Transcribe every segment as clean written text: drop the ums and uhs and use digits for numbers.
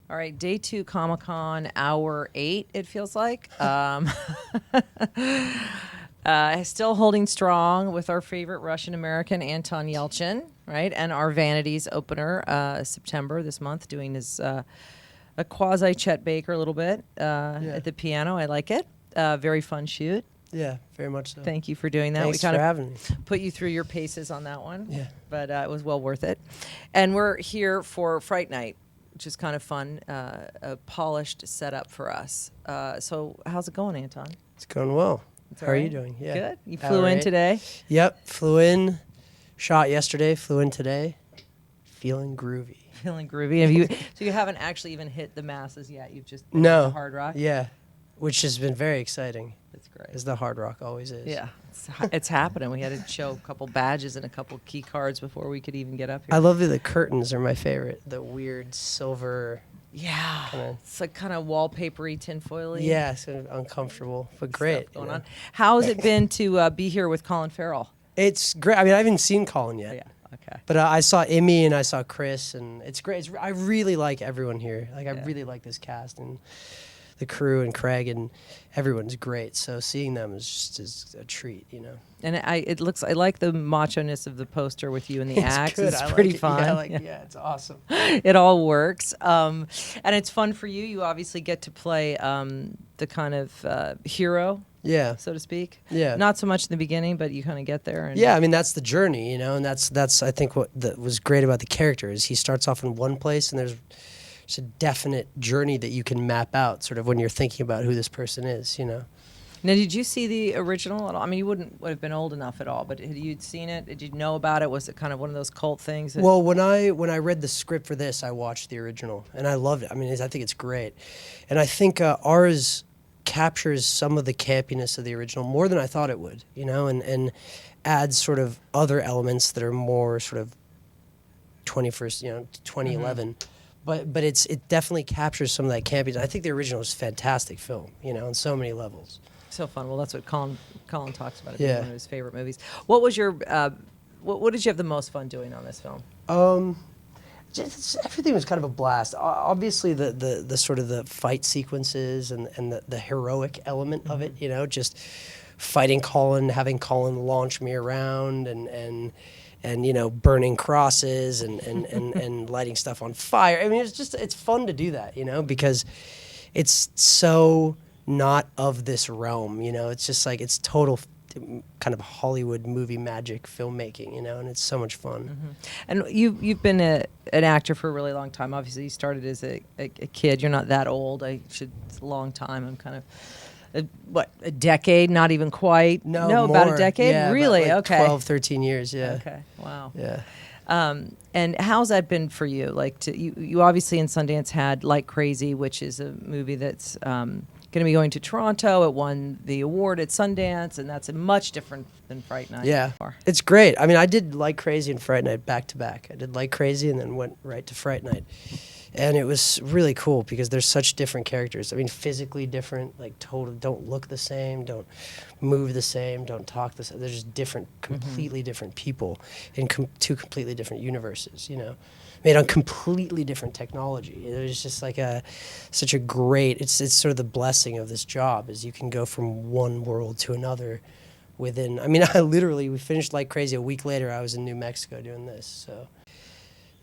All right, day 2 Comic-Con, hour 8, it feels like. Still holding strong with our favorite Russian-American, Anton Yelchin, right? And our Vanities opener, September this month, doing his a quasi-Chet Baker a little bit at the piano. I like it. Very fun shoot. Yeah, very much so. Thank you for doing that. Thanks for having me. Put you through your paces on that one. Yeah. But it was well worth it. And we're here for Fright Night, which is kind of fun, a polished setup for us. So how's it going, Anton? It's going well. It's How are you doing? Yeah. Good. You flew in today? Yep, flew in. Shot yesterday, flew in today. Feeling groovy. Feeling groovy. So you haven't actually even hit the masses yet. You've just been No. to Hard Rock? Yeah, which has been very exciting. That's great. As the Hard Rock always is. Yeah, it's happening. We had to show a couple badges and a couple key cards before we could even get up here. I love that the curtains are my favorite. The weird silver. Yeah, Kinda, it's like kind of wallpapery, tinfoily. yeah, it's kind of uncomfortable, but great. Going on. How has it been to be here with Collin Farrell? It's great. I mean, I haven't seen Collin yet. Oh, yeah. Okay. But I saw Emmy and I saw Chris, and it's great. I really like everyone here. Like, I really like this cast and the crew and Craig, and everyone's great. So seeing them is a treat, you know. And I like the macho-ness of the poster with you and the axe. Good. It's I pretty like it. fun. Yeah, it's awesome. It all works. And it's fun for you. You obviously get to play the kind of hero, Yeah. so to speak. Yeah. Not so much in the beginning, but you kind of get there. And Yeah, I mean, that's the journey, you know, and that's I think what was great about the character is he starts off in one place and there's a definite journey that you can map out sort of when you're thinking about who this person is, you know. Now, did you see the original at all? I mean, you would have been old enough at all, but had you seen it? Did you know about it? Was it kind of one of those cult things? Well, when I read the script for this, I watched the original, and I loved it. I mean, I think it's great. And I think ours captures some of the campiness of the original more than I thought it would, you know, and adds sort of other elements that are more sort of 21st, you know, 2011. But it definitely captures some of that campiness. I think the original is a fantastic film, you know, on so many levels. So fun. Well, that's what Collin talks about. It being Yeah. one of his favorite movies. What was your what did you have the most fun doing on this film? Everything was kind of a blast. Obviously, the sort of the fight sequences and the heroic element of it, you know, just fighting Collin, having Collin launch me around and you know, burning crosses and lighting stuff on fire. I mean, it's fun to do that, you know, because it's so not of this realm, you know. It's just like it's total kind of Hollywood movie magic filmmaking, you know, and it's so much fun. And you've been an actor for a really long time. Obviously, you started as a kid. You're not that old. It's a long time. I'm kind of a decade, not even quite. No, about more. a decade. Yeah, really? about like Okay. 12, 13 years. Yeah. Okay. Wow. Yeah. And how's that been for you? Like, you obviously in Sundance had Like Crazy, which is a movie that's going to be going to Toronto. It won the award at Sundance, and that's much different than Fright Night. Yeah, it's great. I mean, I did Like Crazy and Fright Night back to back. I did Like Crazy and then went right to Fright Night. And it was really cool because there's such different characters. I mean, physically different, like totally don't look the same, don't move the same, don't talk the same. They're just different, completely different people in two completely different universes, you know, made on completely different technology. It was just like such a great, it's sort of the blessing of this job is you can go from one world to another within, I mean, we finished Like Crazy. A week later, I was in New Mexico doing this, so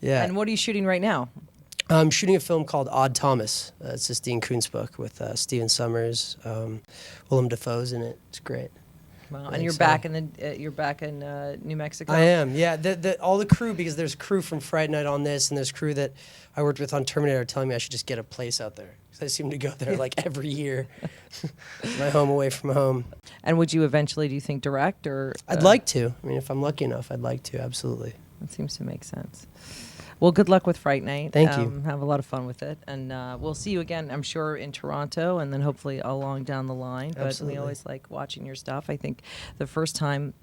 yeah. And what are you shooting right now? I'm shooting a film called Odd Thomas. It's this Dean Koontz book with Stephen Sommers. Willem Dafoe's in it. It's great. Wow. Really And you're back in New Mexico. I am. Yeah. All the crew, because there's crew from Fright Night on this, and there's crew that I worked with on Terminator, telling me I should just get a place out there because I seem to go there like every year. My home away from home. And would you eventually, do you think, direct or? I'd like to. I mean, if I'm lucky enough, I'd like to. Absolutely. That seems to make sense. Well, good luck with Fright Night. Thank you. Have a lot of fun with it. And we'll see you again, I'm sure, in Toronto and then hopefully along down the line. Absolutely. But we always like watching your stuff. I think the first time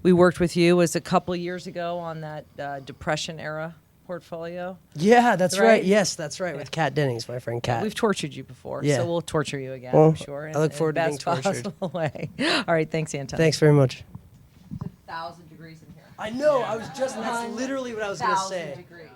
we worked with you was a couple years ago on that Depression era portfolio. Yeah, that's Right? right. Yes, that's right. With Kat Dennings, my friend Kat. We've tortured you before, Yeah. so we'll torture you again, Well, I'm sure. I look forward to in being the best tortured. possible way. All right, thanks, Anton. Thanks very much. It's 1,000 degrees in here. I know. That's literally what I was going to say. 1,000 degrees.